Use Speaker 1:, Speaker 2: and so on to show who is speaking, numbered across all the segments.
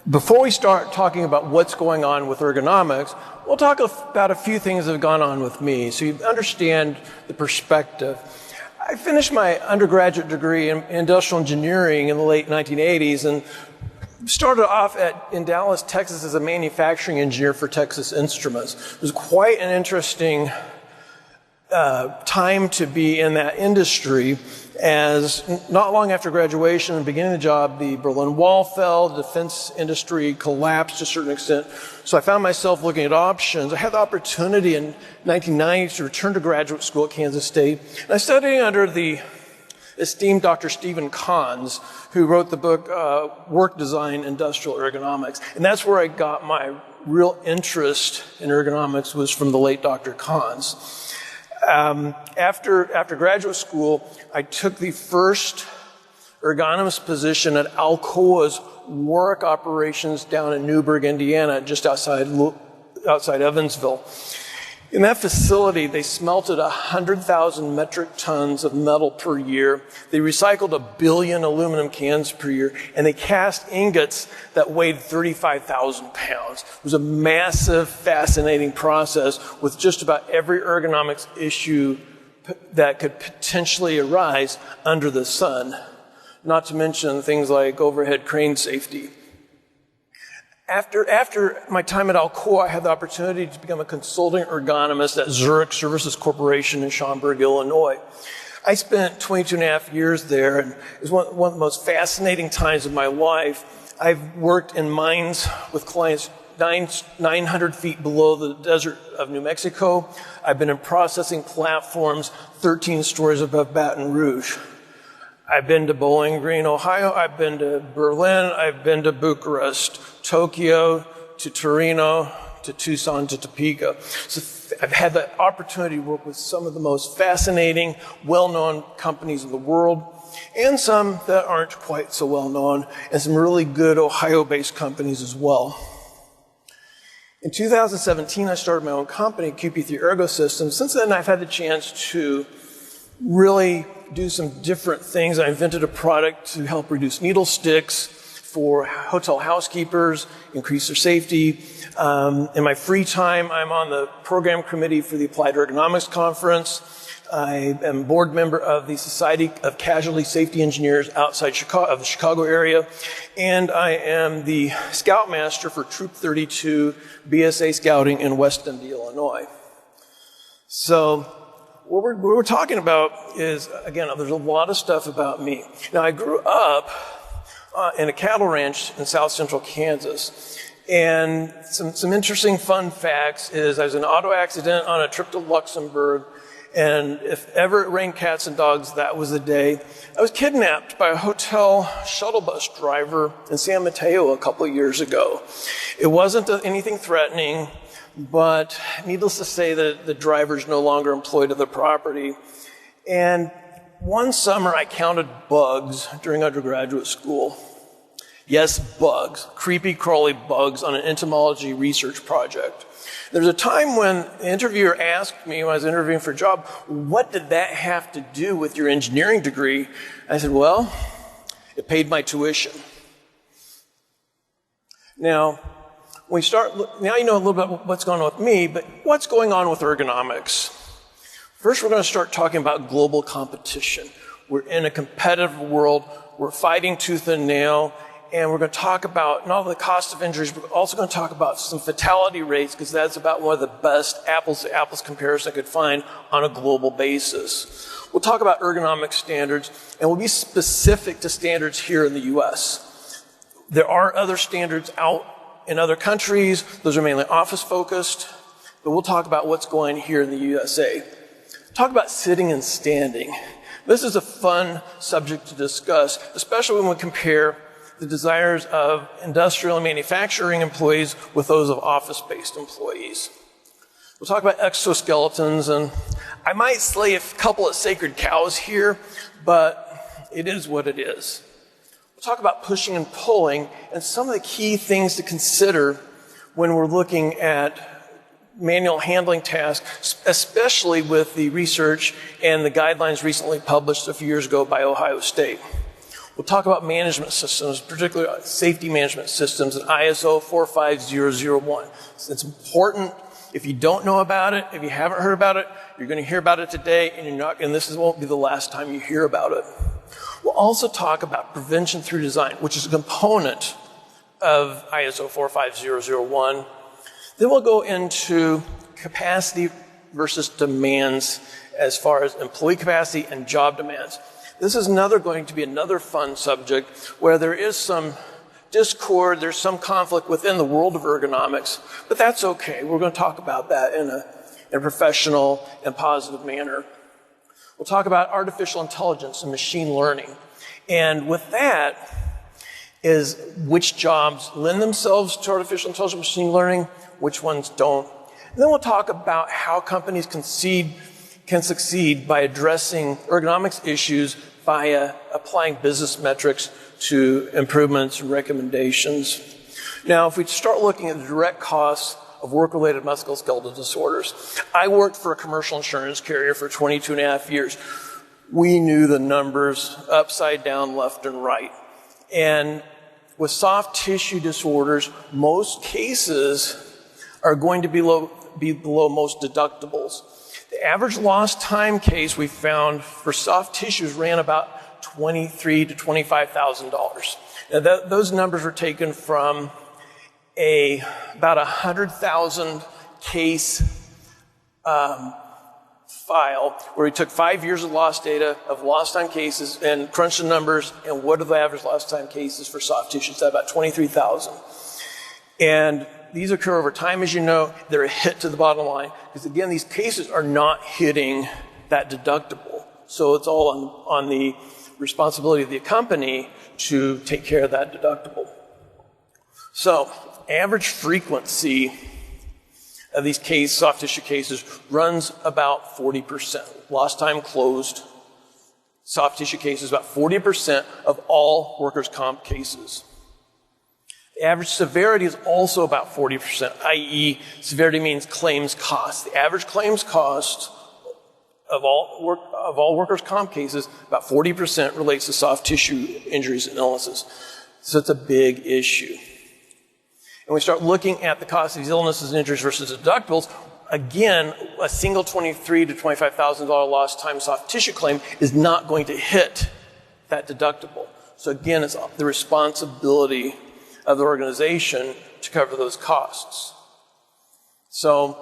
Speaker 1: Before we start talking about what's going on with ergonomics, we'll talk about a few things that have gone on with me so you understand the perspective. I finished my undergraduate degree in industrial engineering in the late 1980s and started off in Dallas, Texas as a manufacturing engineer for Texas Instruments. It was quite an interesting time to be in that industry, as not long after graduation and beginning the job, the Berlin Wall fell, the defense industry collapsed to a certain extent. So I found myself looking at options. I had the opportunity in 1990 to return to graduate school at Kansas State. And I studied under the esteemed Dr. Stephen Kahns, who wrote the book Work Design Industrial Ergonomics. And that's where I got my real interest in ergonomics, was from the late Dr. Kahns. After graduate school, I took the first ergonomist position at Alcoa's Warwick operations down in Newburgh, Indiana, just outside Evansville. In that facility, they smelted 100,000 metric tons of metal per year. They recycled 1 billion aluminum cans per year, and they cast ingots that weighed 35,000 pounds. It was a massive, fascinating process with just about every ergonomics issue that could potentially arise under the sun, not to mention things like overhead crane safety. After my time at Alcoa, I had the opportunity to become a consulting ergonomist at Zurich Services Corporation in Schaumburg, Illinois. I spent 22 and a half years there, and it was one of the most fascinating times of my life. I've worked in mines with clients 900 feet below the desert of New Mexico. I've been in processing platforms 13 stories above Baton Rouge. I've been to Bowling Green, Ohio. I've been to Berlin. I've been to Bucharest, Tokyo, to Torino, to Tucson, to Topeka. So I've had the opportunity to work with some of the most fascinating, well-known companies in the world, and some that aren't quite so well-known, and some really good Ohio-based companies as well. In 2017, I started my own company, QP3 Ergo Systems. Since then, I've had the chance to really do some different things. I invented a product to help reduce needle sticks for hotel housekeepers, increase their safety. In my free time, I'm on the program committee for the Applied Ergonomics Conference. I am board member of the Society of Casualty Safety Engineers outside Chicago, of the Chicago area. And I am the Scoutmaster for Troop 32 BSA Scouting in West Dundee, Illinois. So what we're talking about is, again, there's a lot of stuff about me. Now, I grew up in a cattle ranch in south central Kansas. And some interesting fun facts is I was in an auto accident on a trip to Luxembourg. And if ever it rained cats and dogs, that was the day. I was kidnapped by a hotel shuttle bus driver in San Mateo a couple of years ago. It wasn't anything threatening, but needless to say that the driver's no longer employed at the property. And one summer I counted bugs during undergraduate school. Yes, bugs. Creepy, crawly bugs on an entomology research project. There was a time when the interviewer asked me when I was interviewing for a job, what did that have to do with your engineering degree? I said, well, it paid my tuition. Now you know a little bit about what's going on with me, but what's going on with ergonomics? First, we're going to start talking about global competition. We're in a competitive world. We're fighting tooth and nail. And we're going to talk about not only the cost of injuries, but we're also going to talk about some fatality rates, because that's about one of the best apples-to-apples comparison I could find on a global basis. We'll talk about ergonomic standards, and we'll be specific to standards here in the U.S. There are other standards out in other countries. Those are mainly office-focused, but we'll talk about what's going here in the USA. Talk about sitting and standing. This is a fun subject to discuss, especially when we compare the desires of industrial and manufacturing employees with those of office-based employees. We'll talk about exoskeletons, and I might slay a couple of sacred cows here, but it is what it is. We'll talk about pushing and pulling and some of the key things to consider when we're looking at manual handling tasks, especially with the research and the guidelines recently published a few years ago by Ohio State. We'll talk about management systems, particularly safety management systems and ISO 45001. So it's important. If you don't know about it, if you haven't heard about it, you're going to hear about it today, and this won't be the last time you hear about it. We'll also talk about prevention through design, which is a component of ISO 45001. Then we'll go into capacity versus demands as far as employee capacity and job demands. This is going to be another fun subject where there is some discord, there's some conflict within the world of ergonomics, but that's okay. We're going to talk about that in a professional and positive manner. We'll talk about artificial intelligence and machine learning. And with that is which jobs lend themselves to artificial intelligence and machine learning, which ones don't. And then we'll talk about how companies can succeed by addressing ergonomics issues via applying business metrics to improvements and recommendations. Now, if we start looking at the direct costs of work-related musculoskeletal disorders, I worked for a commercial insurance carrier for 22 and a half years. We knew the numbers upside down, left and right. And with soft tissue disorders, most cases are going to be below most deductibles. The average lost time case we found for soft tissues ran about $23,000 to $25,000. Now those numbers were taken from about 100,000 case file where we took 5 years of lost data of lost time cases and crunched the numbers, and what are the average lost time cases for soft tissues? That's about 23,000. And these occur over time, as you know. They're a hit to the bottom line because, again, these cases are not hitting that deductible. So it's all on the responsibility of the company to take care of that deductible. So average frequency of these soft tissue cases runs about 40%. Lost time closed soft tissue cases, about 40% of all workers' comp cases. The average severity is also about 40%, i.e. severity means claims cost. The average claims cost of all workers' comp cases, about 40% relates to soft tissue injuries and illnesses. So it's a big issue. And we start looking at the cost of these illnesses and injuries versus deductibles. Again, a single $23,000 to $25,000 lost time soft tissue claim is not going to hit that deductible. So again, it's the responsibility of the organization to cover those costs. So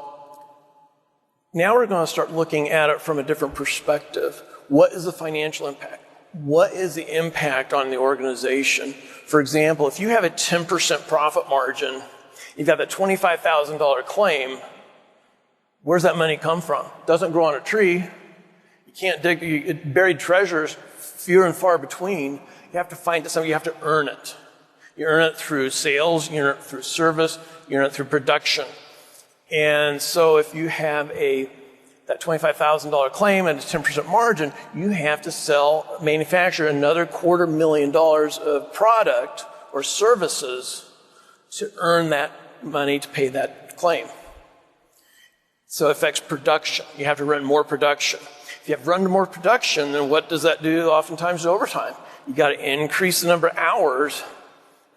Speaker 1: now we're going to start looking at it from a different perspective. What is the financial impact? What is the impact on the organization? For example, if you have a 10% profit margin, you've got a $25,000 claim, where's that money come from? It doesn't grow on a tree. You can't dig, buried treasures, few and far between. You have to find something, you have to earn it. You earn it through sales, you earn it through service, you earn it through production. And so if you have that $25,000 claim and a 10% margin, you have to manufacture another $250,000 of product or services to earn that money to pay that claim. So it affects production. You have to run more production. If you have to run more production, then what does that do oftentimes to overtime? You got to increase the number of hours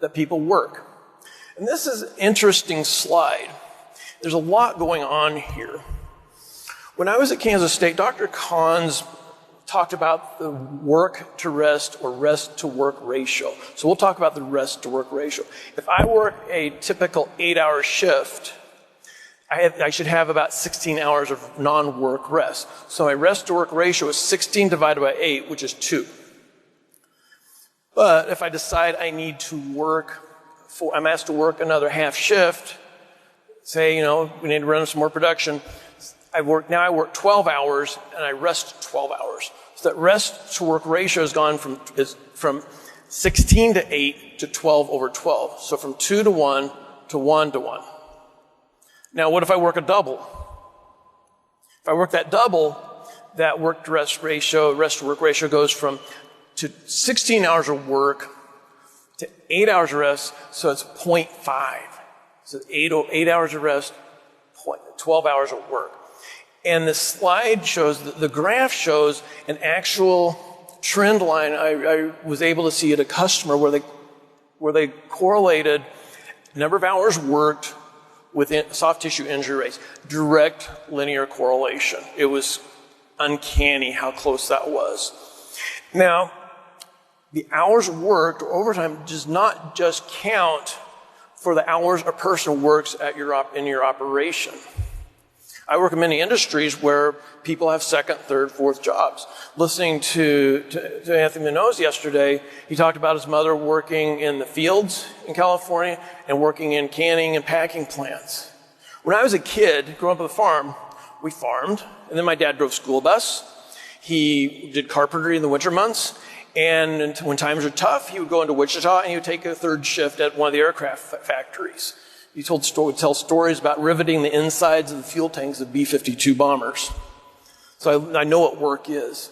Speaker 1: that people work. And this is an interesting slide. There's a lot going on here. When I was at Kansas State, Dr. Kahns talked about the work to rest or rest to work ratio. So we'll talk about the rest to work ratio. If I work a typical 8-hour shift, I should have about 16 hours of non-work rest. So my rest to work ratio is 16 divided by 8, which is 2. But if I decide I need to I'm asked to work another half shift, say, we need to run some more production, I work 12 hours and I rest 12 hours. So that rest to work ratio has gone from 16 to 8 to 12 over 12. So from 2 to 1 to 1 to 1. Now, what if I work a double? If I work that double, that work to rest to work ratio goes to 16 hours of work to 8 hours of rest, so it's 0.5. So 8 hours of rest, 12 hours of work. And the slide shows, the graph shows an actual trend line I was able to see at a customer where they correlated number of hours worked with soft tissue injury rates. Direct linear correlation. It was uncanny how close that was. Now, the hours worked or overtime does not just count for the hours a person works at in your operation. I work in many industries where people have second, third, fourth jobs. Listening to Anthony Minoz yesterday, he talked about his mother working in the fields in California and working in canning and packing plants. When I was a kid, growing up on the farm, we farmed, and then my dad drove school bus. He did carpentry in the winter months, and when times were tough, he would go into Wichita and he would take a third shift at one of the aircraft factories. He would tell stories about riveting the insides of the fuel tanks of B-52 bombers. So I know what work is.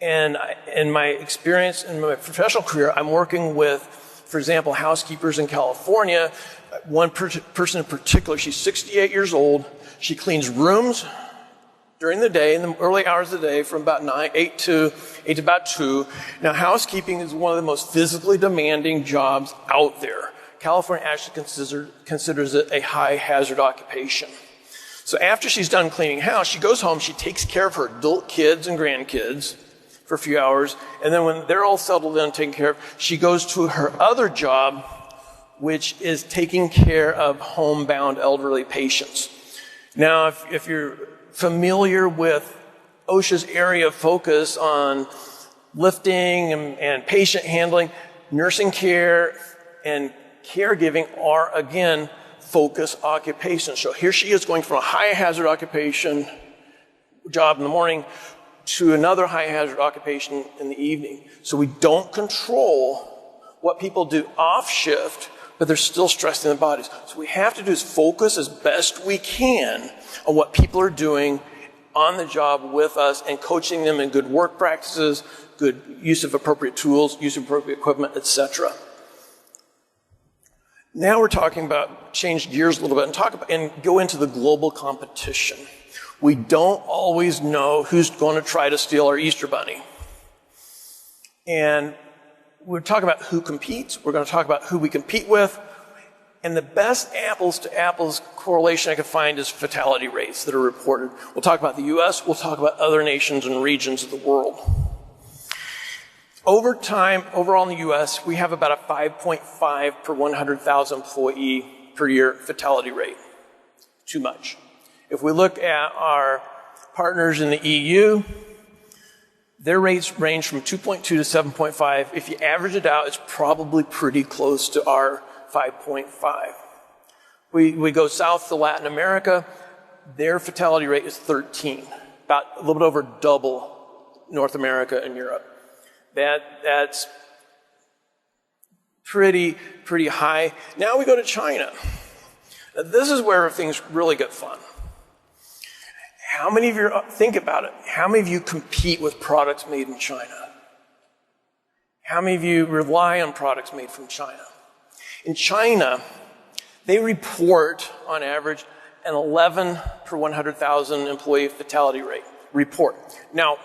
Speaker 1: And in my experience in my professional career, I'm working with, for example, housekeepers in California. One person in particular, she's 68 years old. She cleans rooms during the day, in the early hours of the day, from about 8 to about 2. Now, housekeeping is one of the most physically demanding jobs out there. California actually considers it a high hazard occupation. So after she's done cleaning house, she goes home, she takes care of her adult kids and grandkids for a few hours, and then when they're all settled in and taken care of, she goes to her other job, which is taking care of homebound elderly patients. Now, if you're familiar with OSHA's area of focus on lifting and patient handling, nursing care and caregiving are, again, focus occupations. So here she is going from a high hazard occupation job in the morning to another high hazard occupation in the evening. So we don't control what people do off shift, but they're still stressed in their bodies. So what we have to do is focus as best we can on what people are doing on the job with us and coaching them in good work practices, good use of appropriate tools, use of appropriate equipment, etc. Now we're talking about, change gears a little bit and go into the global competition. We don't always know who's going to try to steal our Easter bunny. And we're talking about who competes. We're going to talk about who we compete with. And the best apples to apples correlation I could find is fatality rates that are reported. We'll talk about the US, we'll talk about other nations and regions of the world. Over time, overall in the US, we have about a 5.5 per 100,000 employee per year fatality rate. Too much. If we look at our partners in the EU, their rates range from 2.2 to 7.5. If you average it out, it's probably pretty close to our 5.5. We go south to Latin America, their fatality rate is 13, about a little bit over double North America and Europe. That's pretty high. Now we go to China. Now this is where things really get fun. How many of you, think about it, how many of you compete with products made in China? How many of you rely on products made from China? In China, they report, on average, an 11 per 100,000 employee fatality rate. Report. Now,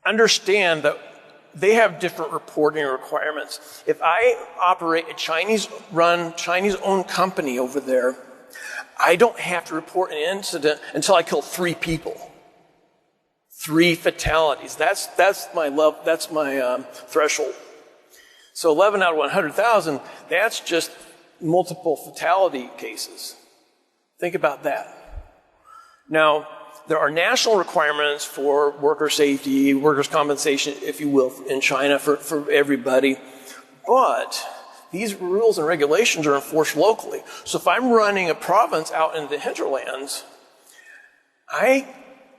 Speaker 1: understand that they have different reporting requirements. If I operate a Chinese-run, Chinese-owned company over there, I don't have to report an incident until I kill 3 people. 3 fatalities. That's my threshold. So 11 out of 100,000, that's just multiple fatality cases. Think about that. Now, there are national requirements for worker safety, workers' compensation, if you will, in China for everybody. But these rules and regulations are enforced locally. So if I'm running a province out in the hinterlands,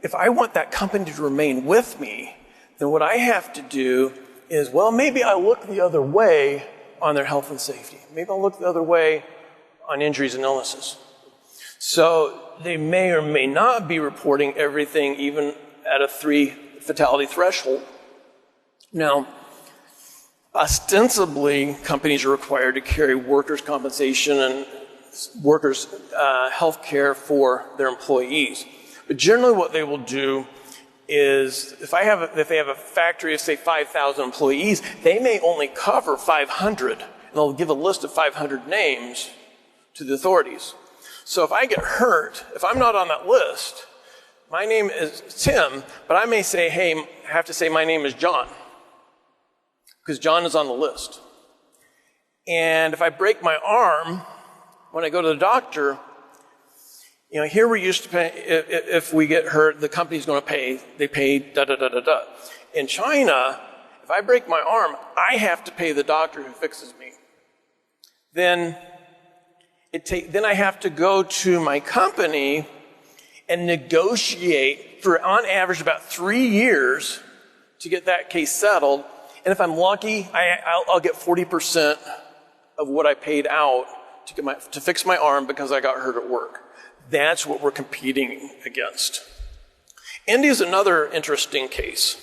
Speaker 1: if I want that company to remain with me, then what I have to do is, well, maybe I look the other way on their health and safety. Maybe I'll look the other way on injuries and illnesses. So they may or may not be reporting everything even at a 3 fatality threshold. Now, ostensibly, companies are required to carry workers' compensation and workers' health care for their employees. But generally what they will do is if they have a factory of, say, 5,000 employees, they may only cover 500, and they'll give a list of 500 names to the authorities. So if I get hurt, if I'm not on that list, my name is Tim, but I may say, hey, have to say my name is John, because John is on the list. And if I break my arm, when I go to the doctor, here we're used to pay, if we get hurt, the company's going to pay, they pay da-da-da-da-da. In China, if I break my arm, I have to pay the doctor who fixes me. Then I have to go to my company and negotiate for, on average, about 3 years to get that case settled. And if I'm lucky, I'll get 40% of what I paid out to fix my arm because I got hurt at work. That's what we're competing against. India is another interesting case.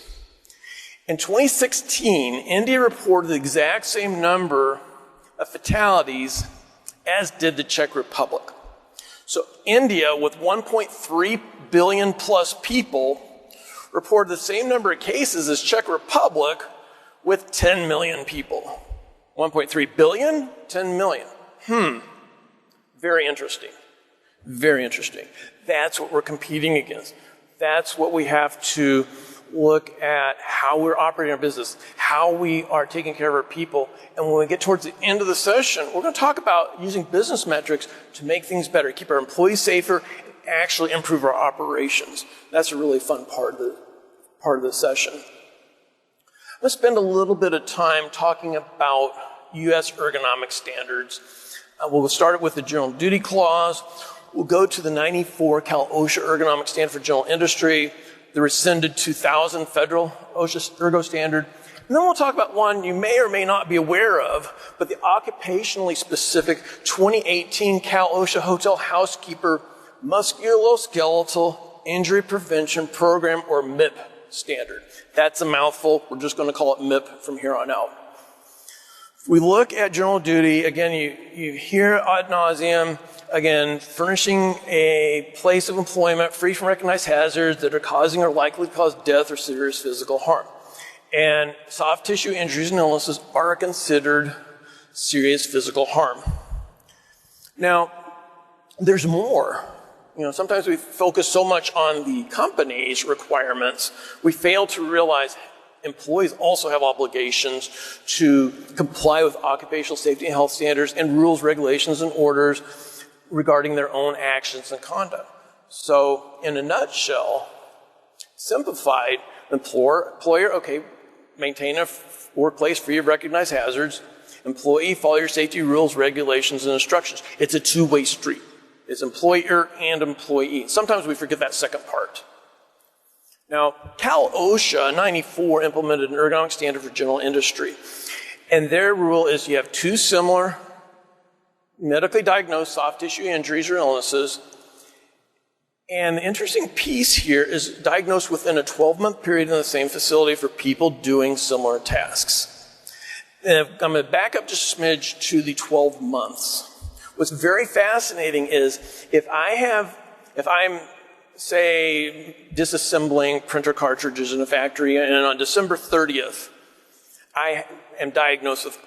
Speaker 1: In 2016, India reported the exact same number of fatalities as did the Czech Republic. So India, with 1.3 billion plus people, reported the same number of cases as Czech Republic with 10 million people. 1.3 billion, 10 million. Very interesting. Very interesting. That's what we're competing against. That's what we have to look at, how we're operating our business, how we are taking care of our people. And when we get towards the end of the session, we're going to talk about using business metrics to make things better, keep our employees safer, and actually improve our operations. That's a really fun part of the session. I'm going to spend a little bit of time talking about U.S. ergonomic standards. We'll start it with the General Duty Clause. We'll go to the 94 Cal OSHA Ergonomic Standard for General Industry, the rescinded 2000 Federal OSHA Ergo Standard. And then we'll talk about one you may or may not be aware of, but the occupationally specific 2018 Cal OSHA Hotel Housekeeper Musculoskeletal Injury Prevention Program, or MIP standard. That's a mouthful. We're just going to call it MIP from here on out. If we look at general duty, again, you hear ad nauseum, again, furnishing a place of employment free from recognized hazards that are causing or likely to cause death or serious physical harm. And soft tissue injuries and illnesses are considered serious physical harm. Now, there's more. Sometimes we focus so much on the company's requirements, we fail to realize employees also have obligations to comply with occupational safety and health standards and rules, regulations, and orders regarding their own actions and conduct. So, in a nutshell, simplified, employer, okay, maintain a workplace free of recognized hazards. Employee, follow your safety rules, regulations, and instructions. It's a two-way street. It's employer and employee. Sometimes we forget that second part. Now, Cal OSHA 94 implemented an ergonomic standard for general industry. And their rule is you have two similar medically diagnosed soft tissue injuries or illnesses. And the interesting piece here is diagnosed within a 12-month period in the same facility for people doing similar tasks. And I'm going to back up just a smidge to the 12 months. What's very fascinating is if I'm, say, disassembling printer cartridges in a factory, and on December 30th, I am diagnosed with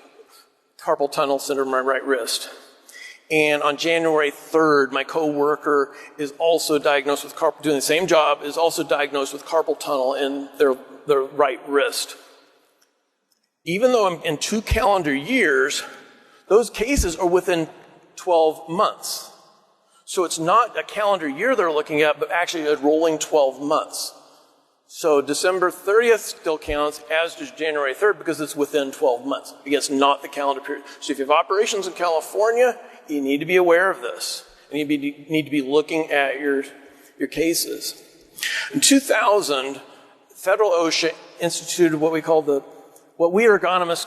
Speaker 1: carpal tunnel syndrome in my right wrist. And on January 3rd, my coworker is also diagnosed with doing the same job, is also diagnosed with carpal tunnel in their right wrist. Even though I'm in 2 calendar years, those cases are within 12 months. So it's not a calendar year they're looking at, but actually a rolling 12 months. So December 30th still counts, as does January 3rd, because it's within 12 months. Again, it's not the calendar period. So if you have operations in California, you need to be aware of this. And you need to be looking at your cases. In 2000, federal OSHA instituted what we ergonomists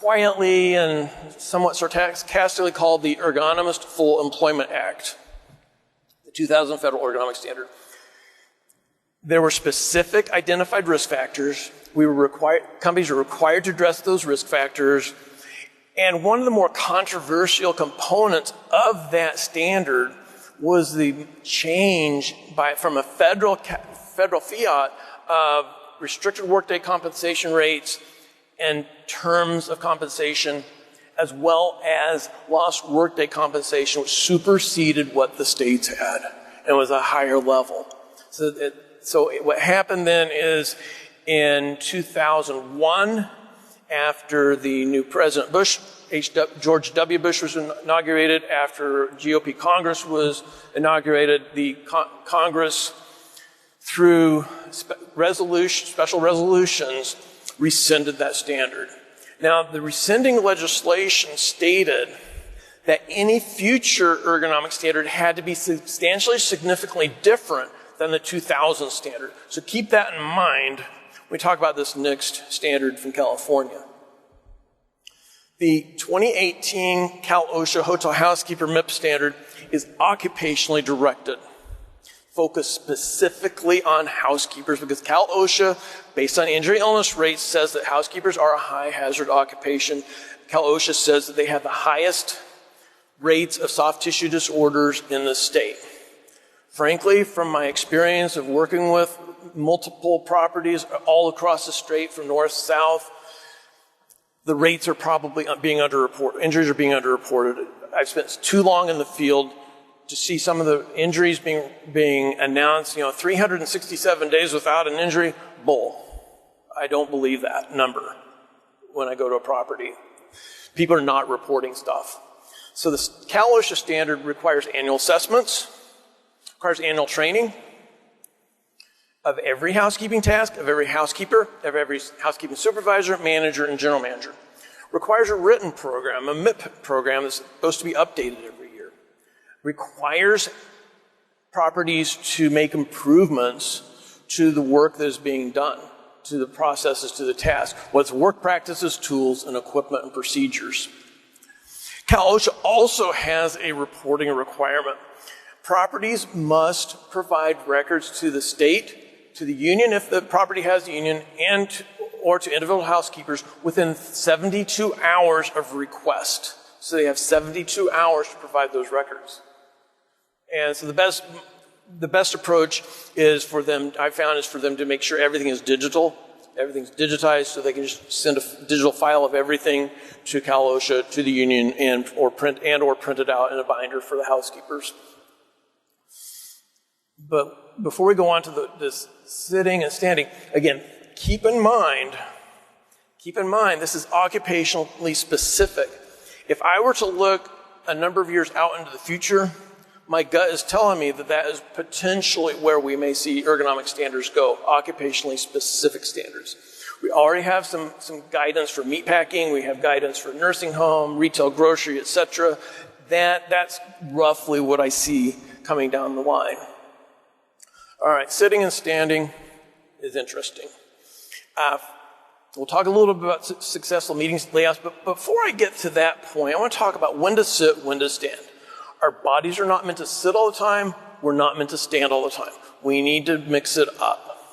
Speaker 1: quietly and somewhat sarcastically called the Ergonomist Full Employment Act, the 2000 Federal Ergonomic Standard. There were specific identified risk factors. Companies were required to address those risk factors. And one of the more controversial components of that standard was the change from a federal fiat of restricted workday compensation rates and terms of compensation, as well as lost workday compensation, which superseded what the states had and was a higher level. So what happened then is in 2001, after the new President Bush, George W. Bush was inaugurated, after GOP Congress was inaugurated, the Congress, through special resolutions, rescinded that standard. Now, the rescinding legislation stated that any future ergonomic standard had to be substantially, significantly different than the 2000 standard. So keep that in mind when we talk about this next standard from California. The 2018 Cal-OSHA Hotel Housekeeper MIP standard is occupationally directed, focused specifically on housekeepers, because Cal-OSHA, based on injury illness rates, says that housekeepers are a high hazard occupation. Cal-OSHA says that they have the highest rates of soft tissue disorders in the state. Frankly, from my experience of working with multiple properties all across the state from north to south, the rates are probably being underreported. Injuries are being underreported. I've spent too long in the field to see some of the injuries being announced, 367 days without an injury. Bull. I don't believe that number when I go to a property. People are not reporting stuff. So the Cal-OSHA standard requires annual assessments, requires annual training of every housekeeping task, of every housekeeper, of every housekeeping supervisor, manager, and general manager. Requires a written program, a MIP program that's supposed to be updated every year. Requires properties to make improvements to the work that is being done, to the processes, to the task, what's work practices, tools, and equipment and procedures. Cal-OSHA also has a reporting requirement. Properties must provide records to the state, to the union if the property has a union, or to individual housekeepers within 72 hours of request. So they have 72 hours to provide those records. And so the best approach is for them, I found, is for them to make sure everything is digital. Everything's digitized, so they can just send a digital file of everything to Cal-OSHA, to the union, or print it out in a binder for the housekeepers. But before we go on to this sitting and standing, again, keep in mind, this is occupationally specific. If I were to look a number of years out into the future, my gut is telling me that that is potentially where we may see ergonomic standards go, occupationally specific standards. We already have some guidance for meatpacking, we have guidance for nursing home, retail grocery, etc. That's roughly what I see coming down the line. All right, sitting and standing is interesting. We'll talk a little bit about successful meetings layouts, but before I get to that point, I want to talk about when to sit, when to stand. Our bodies are not meant to sit all the time. We're not meant to stand all the time. We need to mix it up.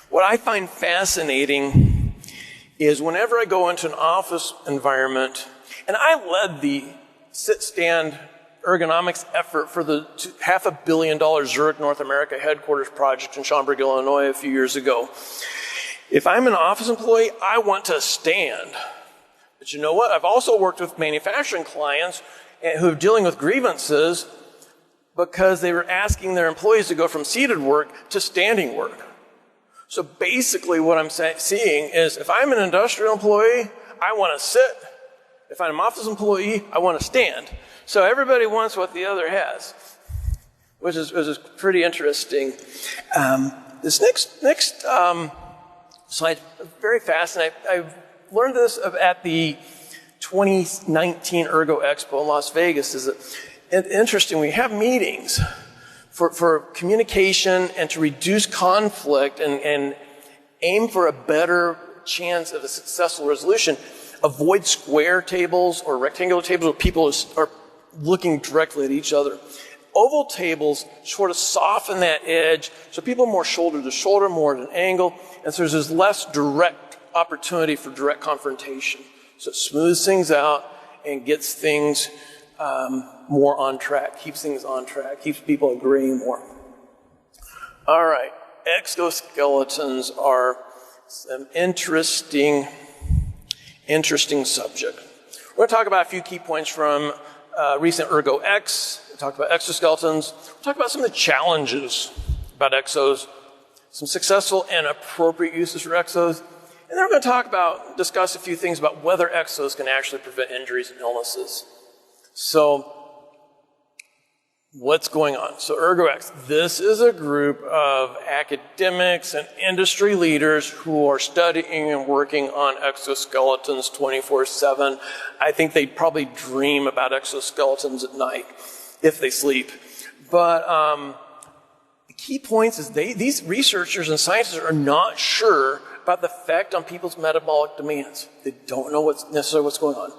Speaker 1: What I find fascinating is whenever I go into an office environment, and I led the sit-stand ergonomics effort for the $500 million Zurich North America headquarters project in Schaumburg, Illinois a few years ago. If I'm an office employee, I want to stand. But you know what? I've also worked with manufacturing clients who are dealing with grievances because they were asking their employees to go from seated work to standing work. So basically what I'm seeing is if I'm an industrial employee, I want to sit. If I'm an office employee, I want to stand. So everybody wants what the other has, which is pretty interesting. This next slide, very fascinating. I've learned this at the 2019 Ergo Expo in Las Vegas. Is interesting. We have meetings for communication and to reduce conflict and aim for a better chance of a successful resolution. Avoid square tables or rectangular tables where people are looking directly at each other. Oval tables sort of soften that edge so people are more shoulder to shoulder, more at an angle, and so there's less direct opportunity for direct confrontation. So it smooths things out and gets things more on track, keeps things on track, keeps people agreeing more. All right, exoskeletons are an interesting subject. We're going to talk about a few key points from recent ErgoX. We'll talk about exoskeletons. We'll talk about some of the challenges about exos, some successful and appropriate uses for exos. And then we're going to discuss a few things about whether exos can actually prevent injuries and illnesses. So, what's going on? So ErgoX, this is a group of academics and industry leaders who are studying and working on exoskeletons 24/7. I think they probably dream about exoskeletons at night if they sleep. But the key points is these researchers and scientists are not sure about the effect on people's metabolic demands. They don't know necessarily what's going on.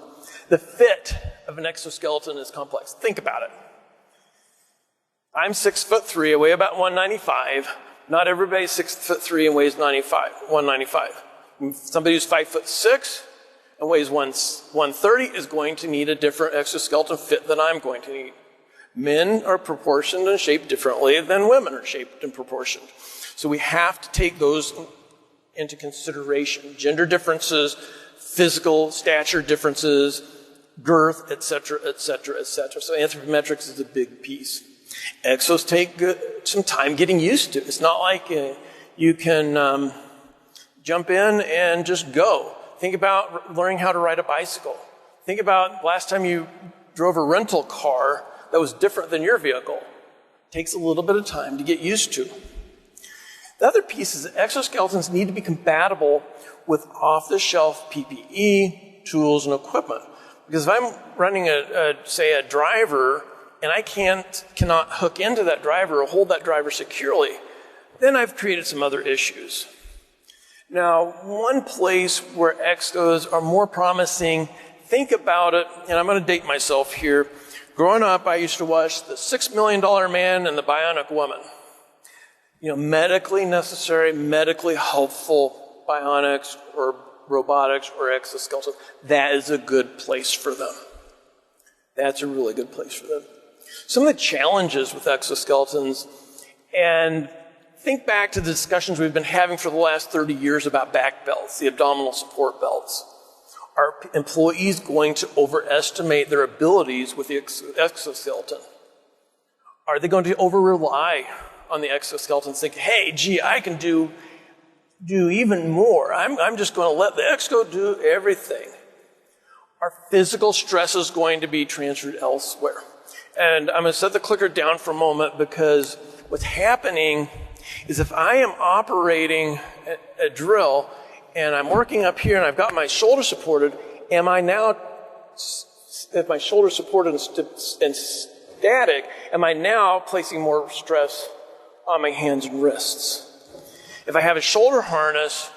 Speaker 1: The fit of an exoskeleton is complex. Think about it. I'm 6'3", I weigh about 195. Not everybody's 6'3" and weighs 195. Somebody who's 5'6" and weighs 130 is going to need a different exoskeleton fit than I'm going to need. Men are proportioned and shaped differently than women are shaped and proportioned. So we have to take those into consideration. Gender differences, physical stature differences, girth, etc., etc., etc. So anthropometrics is a big piece. Exos take some time getting used to. It's not like you can jump in and just go. Think about learning how to ride a bicycle. Think about last time you drove a rental car that was different than your vehicle. It takes a little bit of time to get used to. The other piece is that exoskeletons need to be compatible with off-the-shelf PPE, tools, and equipment. Because if I'm running say a driver and I cannot hook into that driver or hold that driver securely, then I've created some other issues. Now, one place where exos are more promising, think about it, and I'm going to date myself here. Growing up, I used to watch The $6 Million Man and The Bionic Woman. Medically necessary, medically helpful bionics or robotics or exoskeletons. That is a good place for them. That's a really good place for them. Some of the challenges with exoskeletons, and think back to the discussions we've been having for the last 30 years about back belts, the abdominal support belts. Are employees going to overestimate their abilities with the exoskeleton? Are they going to over-rely on the exoskeleton, think, hey, gee, I can do even more. I'm just going to let the exo do everything. Our physical stress is going to be transferred elsewhere. And I'm going to set the clicker down for a moment because what's happening is if I am operating a drill and I'm working up here and I've got my shoulder supported, if my shoulder supported and static, am I now placing more stress on my hands and wrists? If I have a shoulder harness,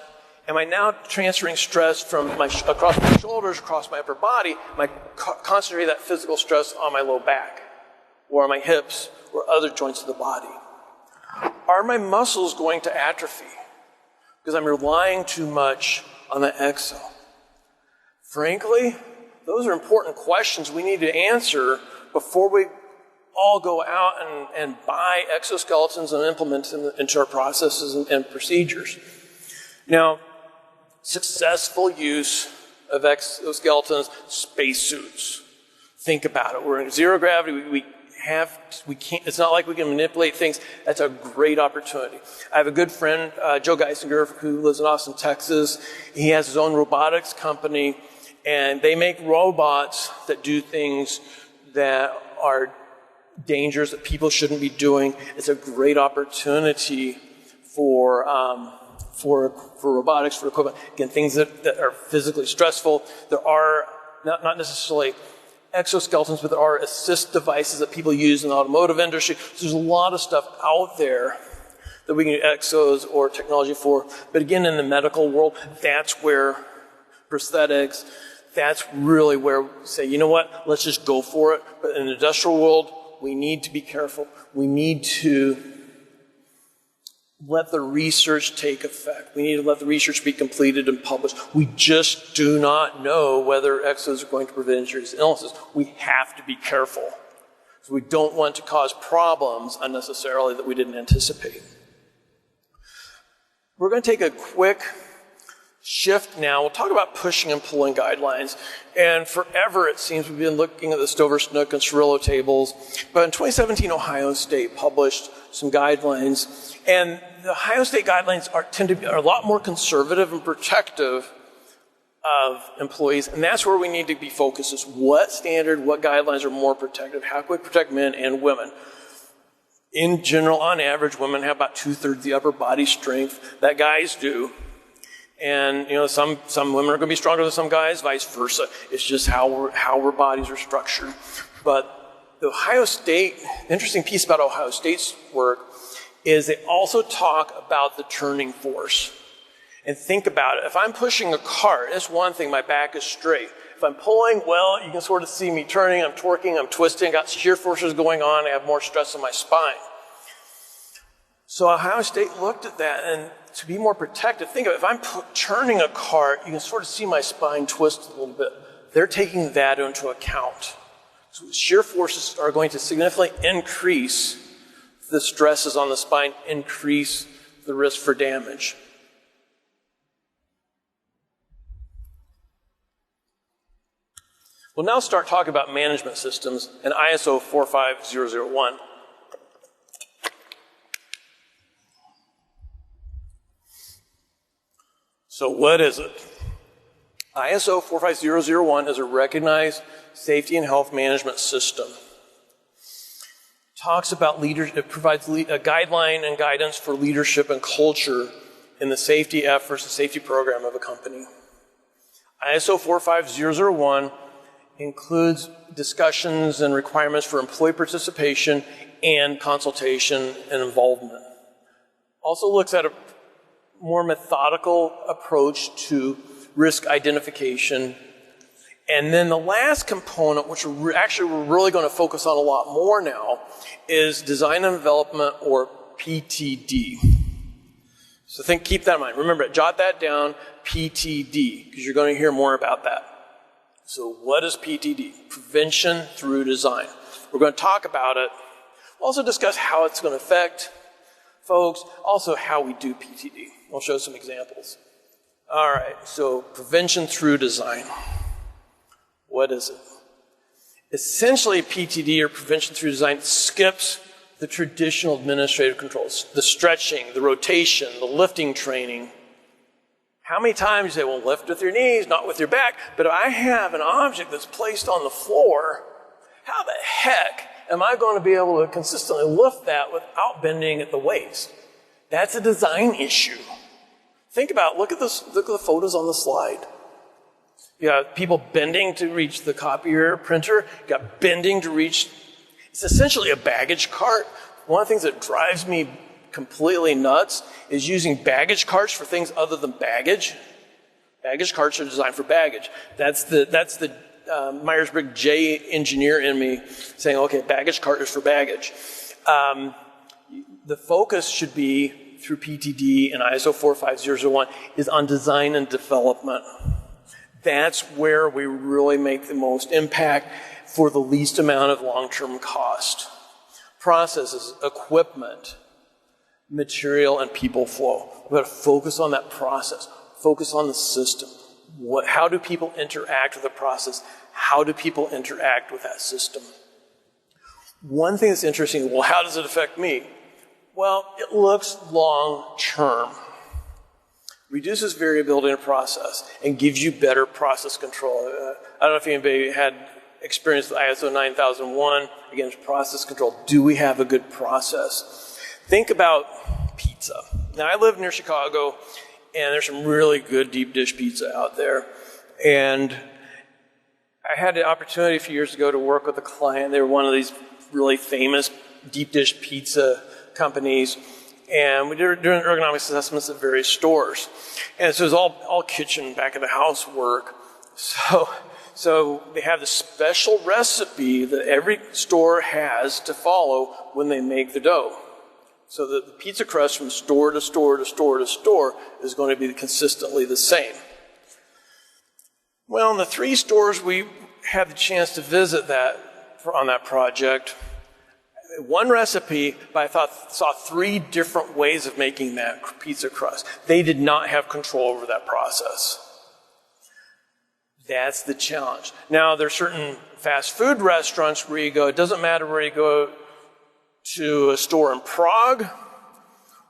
Speaker 1: am I now transferring stress from across my shoulders, across my upper body? Am I concentrating that physical stress on my low back or on my hips or other joints of the body? Are my muscles going to atrophy because I'm relying too much on the exo? Frankly, those are important questions we need to answer before we all go out and buy exoskeletons and implement them into our processes and procedures. Now, successful use of exoskeletons, spacesuits. Think about it. We're in zero gravity. We can't. It's not like we can manipulate things. That's a great opportunity. I have a good friend, Joe Geisinger, who lives in Austin, Texas. He has his own robotics company, and they make robots that do things that are dangerous that people shouldn't be doing. It's a great opportunity for robotics, for equipment. Again, things that are physically stressful. There are not necessarily exoskeletons, but there are assist devices that people use in the automotive industry. So there's a lot of stuff out there that we can use exos or technology for. But again, in the medical world, that's where prosthetics, that's really where we say, you know what, let's just go for it. But in the industrial world, we need to be careful. We need to let the research take effect. We need to let the research be completed and published. We just do not know whether exos are going to prevent injuries and illnesses. We have to be careful. So we don't want to cause problems unnecessarily that we didn't anticipate. We're going to take a quick shift now. We'll talk about pushing and pulling guidelines. And forever, it seems, we've been looking at the Stover, Snook, and Cirillo tables. But in 2017, Ohio State published some guidelines. And the Ohio State guidelines tend to be a lot more conservative and protective of employees. And that's where we need to be focused, is what standard, what guidelines are more protective? How can we protect men and women? In general, on average, women have about 2/3 the upper body strength that guys do. And, you know, some women are going to be stronger than some guys, vice versa. It's just how our bodies are structured. But the Ohio State, the interesting piece about Ohio State's work is they also talk about the turning force. And think about it. If I'm pushing a cart, that's one thing, my back is straight. If I'm pulling, well, you can sort of see me turning, I'm torquing, I'm twisting, got shear forces going on, I have more stress on my spine. So Ohio State looked at that, and to be more protective, think of it, if I'm turning a cart, you can sort of see my spine twist a little bit. They're taking that into account. So shear forces are going to significantly increase the stresses on the spine, increase the risk for damage. We'll now start talking about management systems and ISO 45001. So what is it? ISO 45001 is a recognized safety and health management system. It talks about it provides a guideline and guidance for leadership and culture in the safety efforts and safety program of a company. ISO 45001 includes discussions and requirements for employee participation and consultation and involvement. Also looks at a more methodical approach to risk identification. And then the last component, which we're really going to focus on a lot more now, is design and development, or PTD. So keep that in mind. Remember, jot that down, PTD, because you're going to hear more about that. So what is PTD? Prevention through design. We're going to talk about it. We'll also discuss how it's going to affect folks, also how we do PTD. We'll show some examples. All right, so prevention through design. What is it? Essentially, PTD, or prevention through design, skips the traditional administrative controls, the stretching, the rotation, the lifting training. How many times you say, well, lift with your knees, not with your back, but if I have an object that's placed on the floor, how the heck am I going to be able to consistently lift that without bending at the waist? That's a design issue. Think about it. Look at the photos on the slide. You got people bending to reach the copier printer. You got bending to reach, it's essentially a baggage cart. One of the things that drives me completely nuts is using baggage carts for things other than baggage. Baggage carts are designed for baggage. That's the Myers-Briggs J engineer in me saying, okay, baggage cart is for baggage. The focus should be, through PTD and ISO 45001, is on design and development. That's where we really make the most impact for the least amount of long-term cost. Processes, equipment, material, and people flow. We've got to focus on that process, focus on the system. How do people interact with the process? How do people interact with that system? One thing that's interesting, well, how does it affect me? Well, it looks long-term. Reduces variability in a process and gives you better process control. I don't know if anybody had experience with ISO 9001 against process control. Do we have a good process? Think about pizza. Now, I live near Chicago, and there's some really good deep dish pizza out there. And I had the opportunity a few years ago to work with a client. They were one of these really famous deep dish pizza companies. And we did doing ergonomics assessments at various stores. And so it was all kitchen, back of the house work. So they have this special recipe that every store has to follow when they make the dough. So that the pizza crust from store to store to store to store is going to be consistently the same. Well, in the 3 stores we had the chance to visit on that project, one recipe, but I saw 3 different ways of making that pizza crust. They did not have control over that process. That's the challenge. Now, there's certain fast food restaurants where you go, it doesn't matter where you go to a store in Prague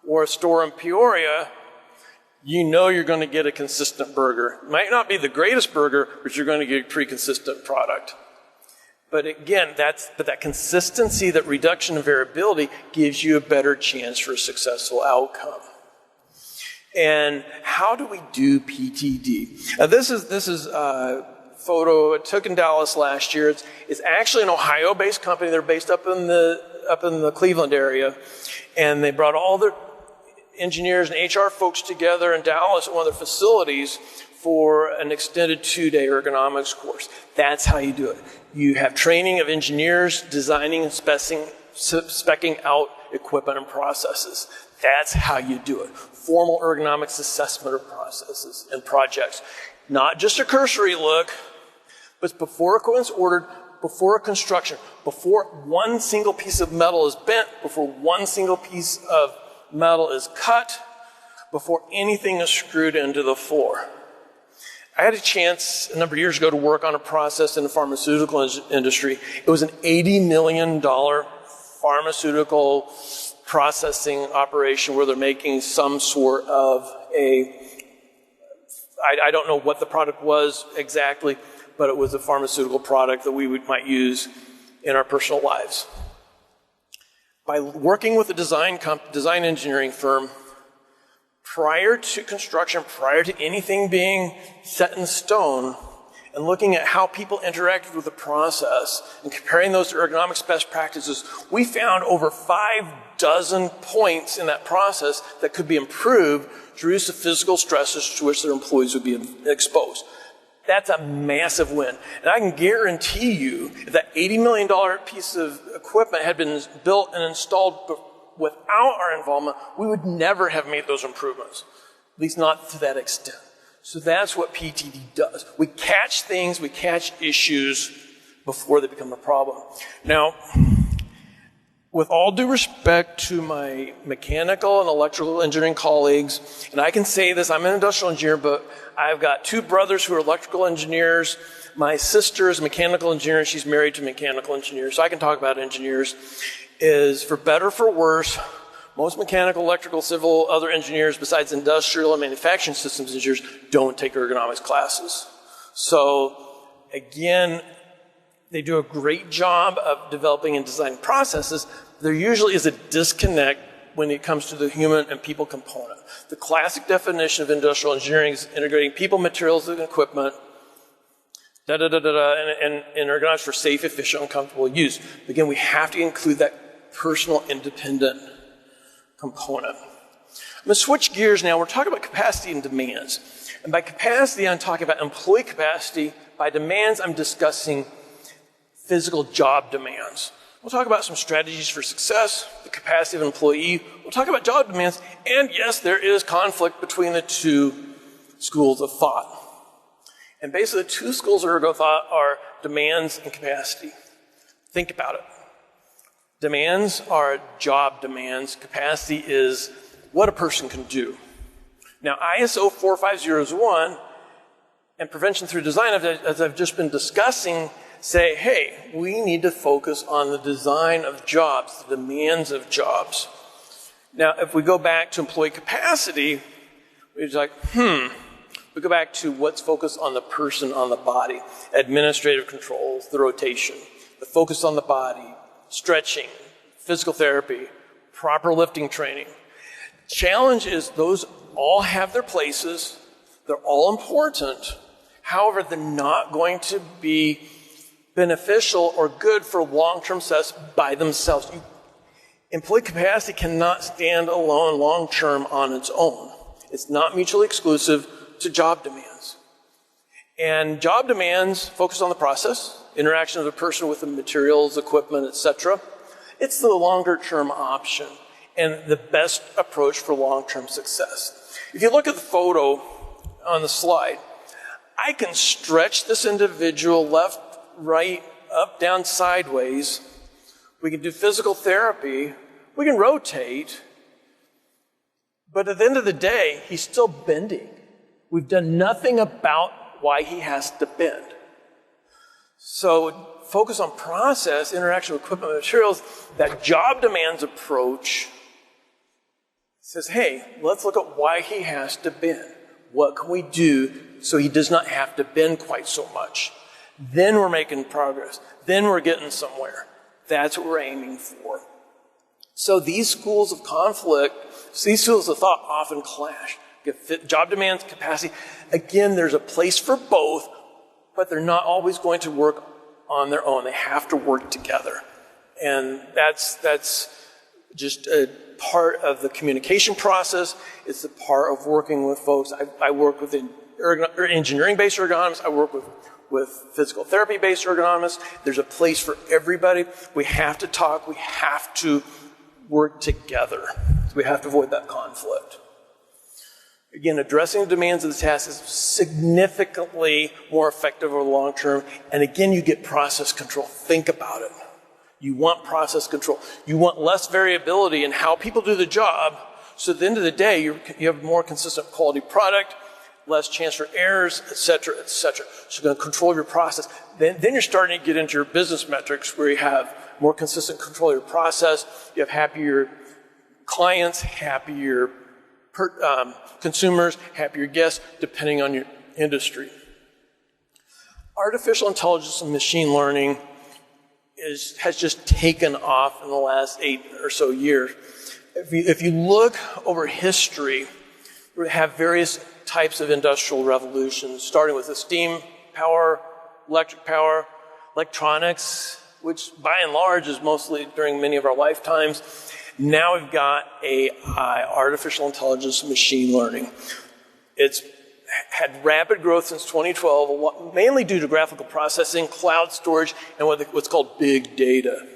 Speaker 1: or a store in Peoria, you know you're going to get a consistent burger. It might not be the greatest burger, but you're going to get a pretty consistent product. But again, that consistency, that reduction in variability gives you a better chance for a successful outcome. And how do we do PTD? Now this is a photo I took in Dallas last year. It's actually an Ohio-based company. They're based up in the Cleveland area, and they brought all their engineers and HR folks together in Dallas at one of their facilities for an extended 2-day ergonomics course. That's how you do it. You have training of engineers designing and speccing out equipment and processes. That's how you do it. Formal ergonomics assessment of processes and projects. Not just a cursory look, but before equipment's ordered, before a construction, before one single piece of metal is bent, before one single piece of metal is cut, before anything is screwed into the floor. I had a chance a number of years ago to work on a process in the pharmaceutical industry. It was an $80 million pharmaceutical processing operation where they're making some sort of I don't know what the product was exactly, but it was a pharmaceutical product that we might use in our personal lives. By working with a design engineering firm, prior to construction, prior to anything being set in stone, and looking at how people interacted with the process and comparing those to ergonomics best practices, we found over 6 points in that process that could be improved to reduce the physical stresses to which their employees would be exposed. That's a massive win. And I can guarantee you, if that $80 million piece of equipment had been built and installed without our involvement, we would never have made those improvements, at least not to that extent. So that's what PTD does. We catch things, we catch issues before they become a problem. Now, with all due respect to my mechanical and electrical engineering colleagues, and I can say this, I'm an industrial engineer, but I've got 2 brothers who are electrical engineers. My sister is a mechanical engineer, she's married to a mechanical engineer, so I can talk about engineers. Is for better or for worse, most mechanical, electrical, civil, other engineers besides industrial and manufacturing systems engineers don't take ergonomics classes. So again, they do a great job of developing and designing processes. There usually is a disconnect when it comes to the human and people component. The classic definition of industrial engineering is integrating people, materials, and equipment, and ergonomics for safe, efficient, and comfortable use. Again, we have to include that personal, independent component. I'm going to switch gears now. We're talking about capacity and demands. And by capacity, I'm talking about employee capacity. By demands, I'm discussing physical job demands. We'll talk about some strategies for success, the capacity of an employee. We'll talk about job demands. And yes, there is conflict between the 2 schools of thought. And basically, the 2 schools of ergo thought are demands and capacity. Think about it. Demands are job demands. Capacity is what a person can do. Now, ISO 45001 and prevention through design, as I've just been discussing, say, hey, we need to focus on the design of jobs, the demands of jobs. Now, if we go back to employee capacity, we're like, we go back to what's focused on the person, on the body, administrative controls, the rotation, the focus on the body, stretching, physical therapy, proper lifting training. Challenge is those all have their places. They're all important. However, they're not going to be beneficial or good for long-term success by themselves. Employee capacity cannot stand alone long-term on its own. It's not mutually exclusive to job demands. And job demands focus on the process, interaction of the person with the materials, equipment, etc. It's the longer-term option and the best approach for long-term success. If you look at the photo on the slide, I can stretch this individual left, right, up, down, sideways We can do physical therapy. We can rotate. But at the end of the day, he's still bending. We've done nothing about why he has to bend. So focus on process, interaction with equipment and materials. That job demands approach says, hey, let's look at why he has to bend. What can we do so he does not have to bend quite so much? Then we're making progress. Then we're getting somewhere. That's what we're aiming for. So these schools of conflict, these schools of thought often clash. Job demands, capacity. Again, there's a place for both, but they're not always going to work on their own. They have to work together. And that's just a part of the communication process. It's a part of working with folks. I work with engineering-based ergonomists. I work with physical therapy-based ergonomists. There's a place for everybody. We have to talk. We have to work together. So we have to avoid that conflict. Again, addressing the demands of the task is significantly more effective over the long term. And again, you get process control. Think about it. You want process control. You want less variability in how people do the job. So at the end of the day, you have more consistent quality product, less chance for errors, et cetera, et cetera. So you're going to control your process. Then you're starting to get into your business metrics where you have more consistent control of your process. You have happier clients, happier consumers, happier guests, depending on your industry. Artificial intelligence and machine learning has just taken off in the last 8 or so years. If you look over history, we have various types of industrial revolutions, starting with the steam power, electric power, electronics, which by and large is mostly during many of our lifetimes. Now we've got AI, artificial intelligence, and machine learning. It's had rapid growth since 2012, mainly due to graphical processing, cloud storage, and what's called big data.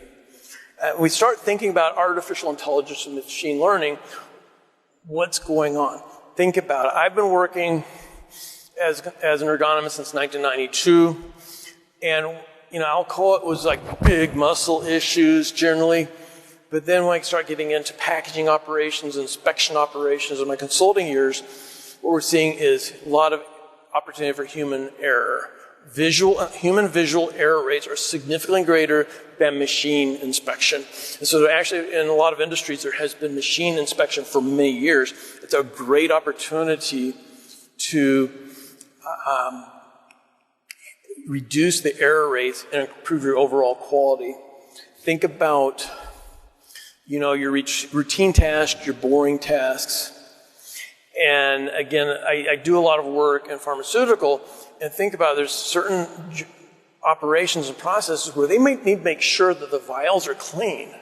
Speaker 1: We start thinking about artificial intelligence and machine learning. What's going on? Think about it. I've been working as an ergonomist since 1992, and I'll call it was like big muscle issues generally. But then when I start getting into packaging operations, inspection operations, in my consulting years, what we're seeing is a lot of opportunity for human error. Human visual error rates are significantly greater than machine inspection. And so actually in a lot of industries there has been machine inspection for many years. It's a great opportunity to reduce the error rates and improve your overall quality. Think about your routine tasks, your boring tasks. And again, I do a lot of work in pharmaceutical, and think about it, there's certain operations and processes where they might need to make sure that the vials are clean.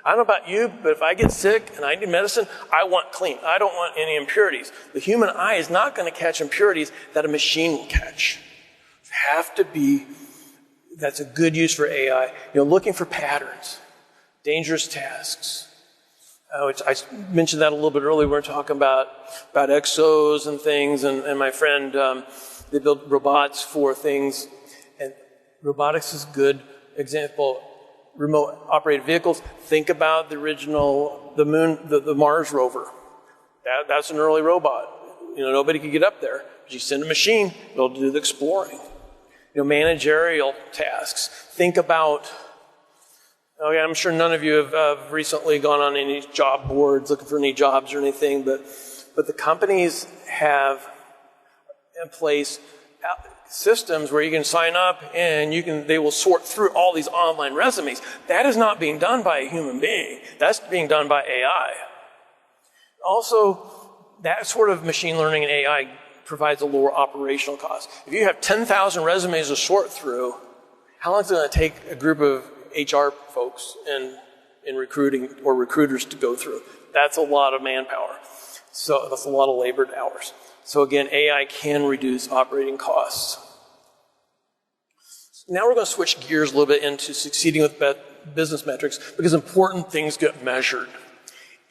Speaker 1: I don't know about you, but if I get sick and I need medicine, I want clean. I don't want any impurities. The human eye is not going to catch impurities that a machine will catch. That's a good use for AI. Looking for patterns, dangerous tasks. Which I mentioned that a little bit earlier. We were talking about exos and things, and my friend, they build robots for things, and robotics is a good example. Remote operated vehicles. Think about the original, the Mars rover. That's an early robot. Nobody could get up there. But you send a machine, it'll do the exploring. Managerial tasks. Think about. Okay, I'm sure none of you have recently gone on any job boards looking for any jobs or anything, but the companies have in place systems where you can sign up and they will sort through all these online resumes. That is not being done by a human being. That's being done by AI. Also, that sort of machine learning and AI provides a lower operational cost. If you have 10,000 resumes to sort through, how long is it going to take a group of HR folks in recruiting or recruiters to go through? That's a lot of manpower. So that's a lot of labored hours. So again, AI can reduce operating costs. Now we're going to switch gears a little bit into succeeding with business metrics because important things get measured.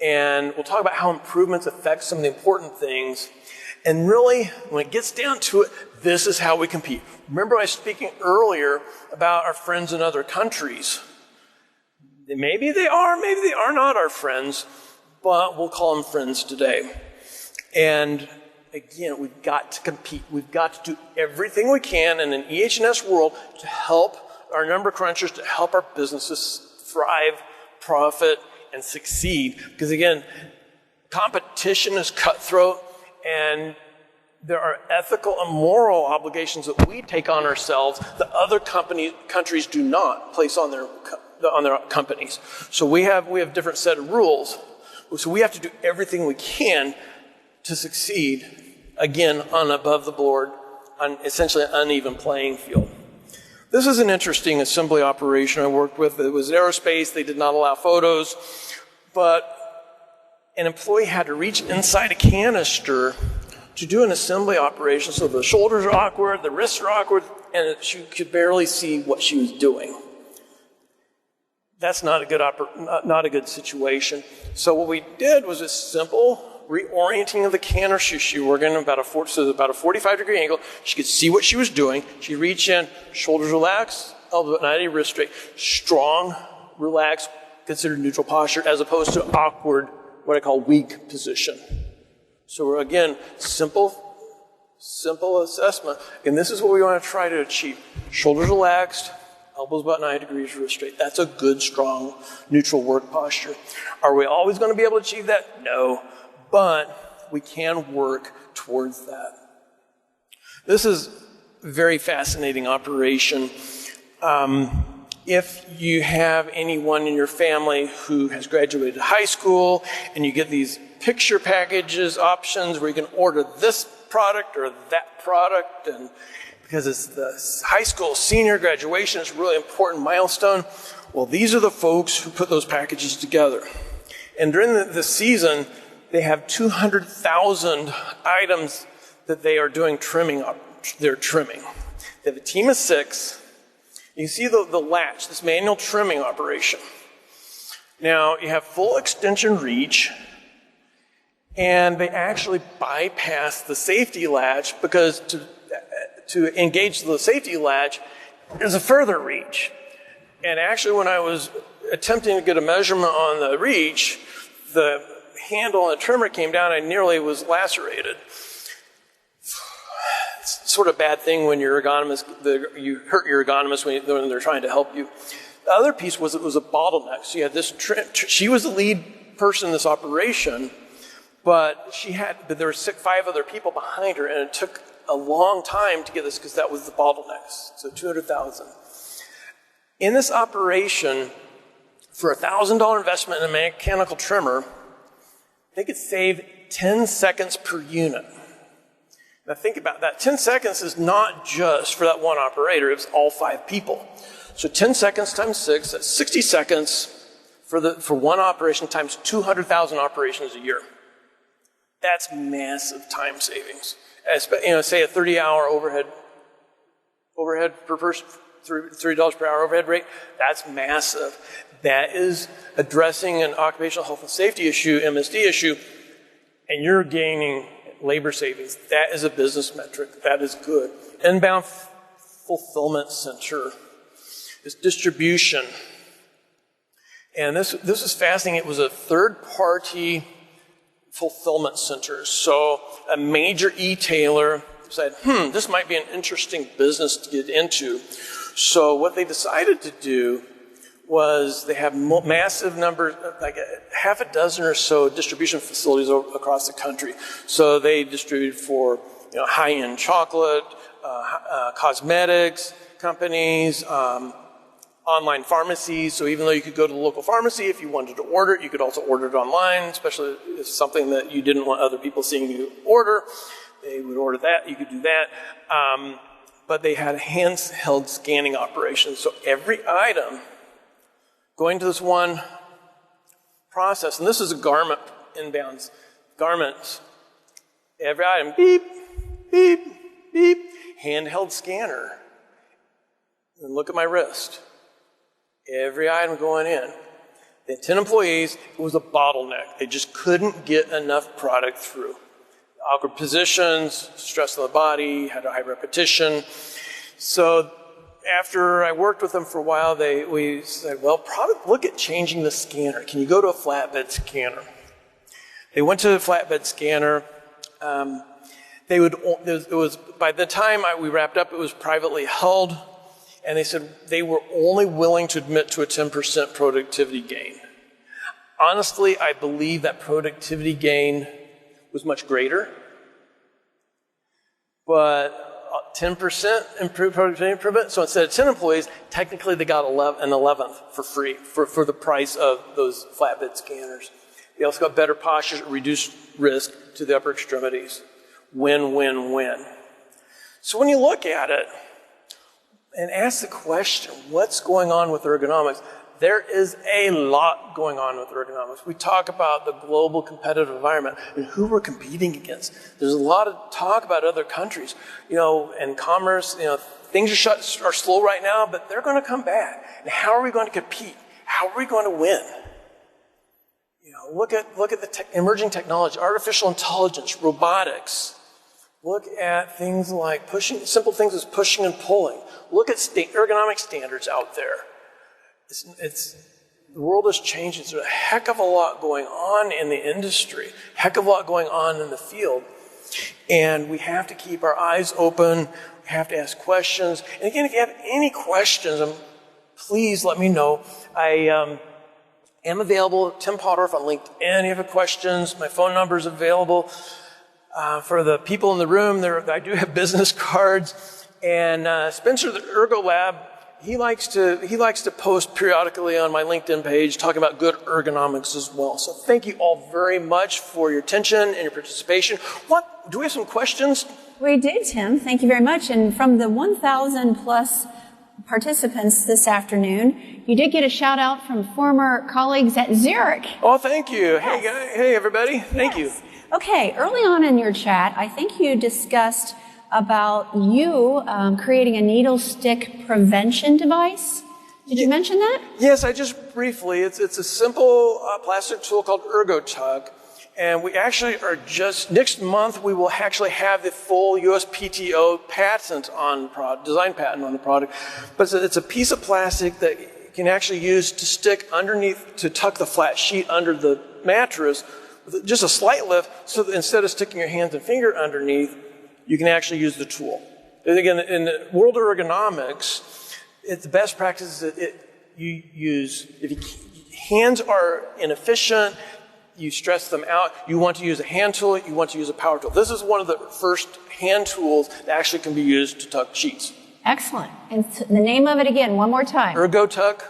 Speaker 1: And we'll talk about how improvements affect some of the important things. And really, when it gets down to it, this is how we compete. Remember I was speaking earlier about our friends in other countries. Maybe they are not our friends, but we'll call them friends today. And again, we've got to compete. We've got to do everything we can in an EH&S world to help our number crunchers, to help our businesses thrive, profit, and succeed. Because again, competition is cutthroat, and there are ethical and moral obligations that we take on ourselves that other countries do not place on their companies. So we have a different set of rules. So we have to do everything we can to succeed, again, on above the board, on essentially an uneven playing field. This is an interesting assembly operation I worked with. It was aerospace. They did not allow photos, but an employee had to reach inside a canister to do an assembly operation, so the shoulders are awkward, the wrists are awkward, and she could barely see what she was doing. That's not a good situation. So what we did was a simple reorienting of the canister. She worked in about a 45-degree angle. She could see what she was doing. She'd reach in, shoulders relaxed, elbows at 90, wrist straight. Strong, relaxed, considered neutral posture, as opposed to awkward, what I call weak position. So we're, again, simple assessment. And this is what we want to try to achieve. Shoulders relaxed, elbows about 90 degrees, wrist straight. That's a good, strong, neutral work posture. Are we always going to be able to achieve that? No. But we can work towards that. This is a very fascinating operation. If you have anyone in your family who has graduated high school and you get these picture packages options where you can order this product or that product, and because it's the high school senior graduation, it's a really important milestone. Well, these are the folks who put those packages together. And during the season, they have 200,000 items that they are doing trimming. They're trimming. They have a team of 6. You see the latch, this manual trimming operation. Now, you have full extension reach, and they actually bypass the safety latch because to engage the safety latch is a further reach. And actually, when I was attempting to get a measurement on the reach, the handle on the trimmer came down, I nearly was lacerated. It's sort of a bad thing when you're ergonomist, you hurt your ergonomist when they're trying to help you. The other piece was it was a bottleneck. So you had this she was the lead person in this operation, but there were 5 other people behind her, and it took a long time to get this because that was the bottlenecks. So 200,000. In this operation, for a $1,000 investment in a mechanical trimmer, they could save 10 seconds per unit. Now think about that. 10 seconds is not just for that one operator, it was all 5 people. So 10 seconds times 6, that's 60 seconds for one operation times 200,000 operations a year. That's massive time savings. Say a 30-hour overhead per person, $30 per hour overhead rate, that's massive. That is addressing an occupational health and safety issue, MSD issue, and you're gaining labor savings. That is a business metric. That is good. Inbound fulfillment center is distribution. And this is fascinating. It was a third-party fulfillment center. So a major e-tailer said, this might be an interesting business to get into. So what they decided to do was they have massive numbers, like half a dozen or so distribution facilities across the country. So they distribute for high-end chocolate, cosmetics companies, online pharmacies. So even though you could go to the local pharmacy, if you wanted to order it, you could also order it online, especially if it's something that you didn't want other people seeing you order. They would order that. You could do that. But they had handheld scanning operations. So every item going to this one process, and this is a garment inbounds, garments. Every item, beep, beep, beep, handheld scanner. And look at my wrist. Every item going in. They had 10 employees. It was a bottleneck. They just couldn't get enough product through. Awkward positions, stress on the body, had a high repetition. So after I worked with them for a while, we said, well, probably look at changing the scanner. Can you go to a flatbed scanner? They went to a flatbed scanner. It was by the time we wrapped up, it was privately held, and they said they were only willing to admit to a 10% productivity gain. Honestly, I believe that productivity gain was much greater, but 10% improved productivity improvement. So instead of 10 employees, technically they got an 11th for free for the price of those flatbed scanners. They also got better posture, reduced risk to the upper extremities. Win, win, win. So when you look at it and ask the question, what's going on with ergonomics? There is a lot going on with ergonomics. We talk about the global competitive environment and who we're competing against. There's a lot of talk about other countries, and commerce, things are slow right now, but they're going to come back. And how are we going to compete? How are we going to win? Look at the emerging technology, artificial intelligence, robotics. Look at things like simple things as pushing and pulling. Look at ergonomic standards out there. The world is changing. There's a heck of a lot going on in the industry, heck of a lot going on in the field. And we have to keep our eyes open. We have to ask questions. And again, if you have any questions, please let me know. I am available, Tim Pottorff on LinkedIn. If you have questions, my phone number is available. For the people in the room, I do have business cards. And Spencer, the Ergo Lab, he likes to post periodically on my LinkedIn page talking about good ergonomics as well. So thank you all very much for your attention and your participation. Do we have some questions?
Speaker 2: We did, Tim. Thank you very much. And from the 1,000 plus participants this afternoon, you did get a shout out from former colleagues at Zurich.
Speaker 1: Oh, thank you.
Speaker 2: Yes.
Speaker 1: Hey everybody. Thank you.
Speaker 2: Okay, early on in your chat, I think you discussed about you creating a needle stick prevention device. Did you mention that? Yes,
Speaker 1: I just briefly. It's a simple plastic tool called ErgoTug. And we actually are next month we will actually have the full USPTO patent design patent on the product. But it's a piece of plastic that you can actually use to stick underneath, to tuck the flat sheet under the mattress with just a slight lift, so that instead of sticking your hands and finger underneath, you can actually use the tool. And again, in the world of ergonomics, the best practice is that you use, hands are inefficient, you stress them out, you want to use a hand tool, you want to use a power tool. This is one of the first hand tools that actually can be used to tuck sheets.
Speaker 2: Excellent. And the name of it again, one more time.
Speaker 1: ErgoTug.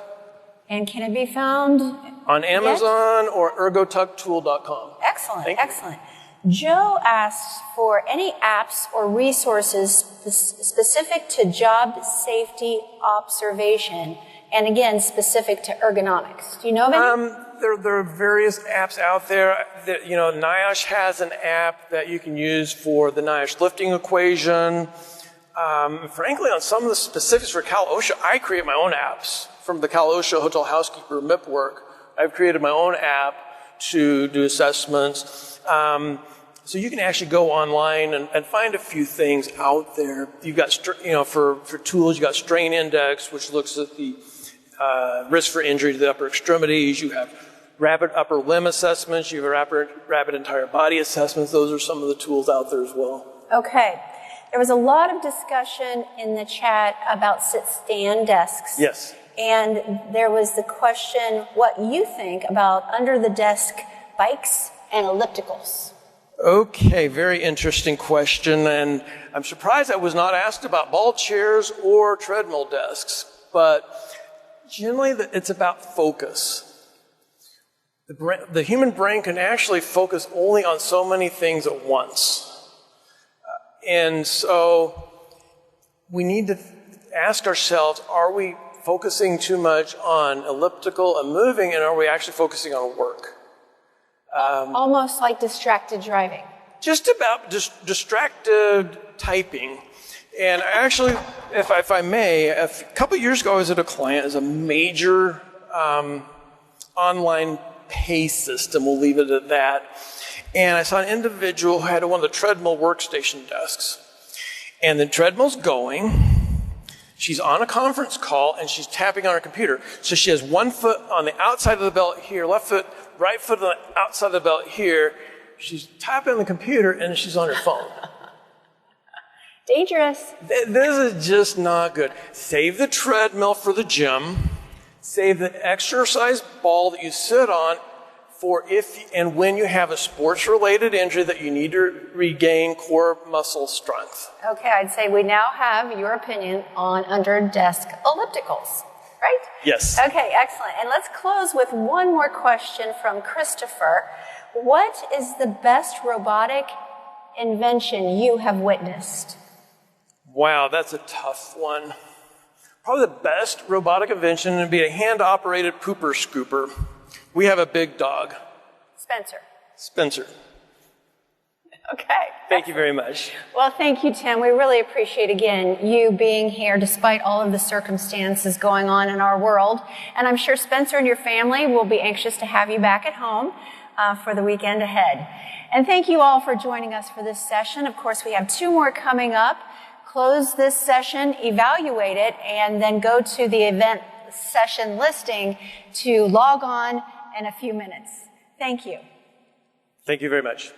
Speaker 2: And can it be found
Speaker 1: on Amazon or ergotugtool.com.
Speaker 2: Excellent, excellent. Joe asks for any apps or resources specific to job safety observation, and again, specific to ergonomics. Do you know of any?
Speaker 1: There are various apps out there. NIOSH has an app that you can use for the NIOSH lifting equation. Frankly, on some of the specifics for Cal OSHA, I create my own apps. From the Cal OSHA Hotel Housekeeper MIP work, I've created my own app to do assessments. So you can actually go online and find a few things out there. You've got, for tools, you've got strain index, which looks at the risk for injury to the upper extremities. You have rapid upper limb assessments. You have rapid entire body assessments. Those are some of the tools out there as well.
Speaker 2: Okay. There was a lot of discussion in the chat about sit-stand desks.
Speaker 1: Yes.
Speaker 2: And there was the question what you think about under-the-desk bikes and ellipticals.
Speaker 1: Okay, very interesting question. And I'm surprised I was not asked about ball chairs or treadmill desks. But generally, it's about focus. The human brain can actually focus only on so many things at once. And so we need to ask ourselves, are we focusing too much on elliptical and moving, and are we actually focusing on work?
Speaker 2: Almost like distracted driving.
Speaker 1: Just about distracted typing. And actually, if I may, a couple of years ago I was at a client as a major online pay system, we'll leave it at that. And I saw an individual who had one of the treadmill workstation desks. And the treadmill's going. She's on a conference call and she's tapping on her computer. So she has one foot on the outside of the belt here, left foot, right foot on the outside of the belt here. She's tapping on the computer and she's on her phone.
Speaker 2: Dangerous.
Speaker 1: This is just not good. Save the treadmill for the gym. Save the exercise ball that you sit on for if and when you have a sports-related injury that you need to regain core muscle strength.
Speaker 2: Okay, I'd say we now have your opinion on under-desk ellipticals, right?
Speaker 1: Yes.
Speaker 2: Okay, excellent. And let's close with one more question from Christopher. What is the best robotic invention you have witnessed?
Speaker 1: Wow, that's a tough one. Probably the best robotic invention would be a hand-operated pooper scooper. We have a big dog. Spencer.
Speaker 2: Okay.
Speaker 1: Thank you very much.
Speaker 2: Well, thank you, Tim. We really appreciate, again, you being here despite all of the circumstances going on in our world. And I'm sure Spencer and your family will be anxious to have you back at home for the weekend ahead. And thank you all for joining us for this session. Of course, we have 2 more coming up. Close this session, evaluate it, and then go to the event session listing to log on in a few minutes. Thank you.
Speaker 1: Thank you very much.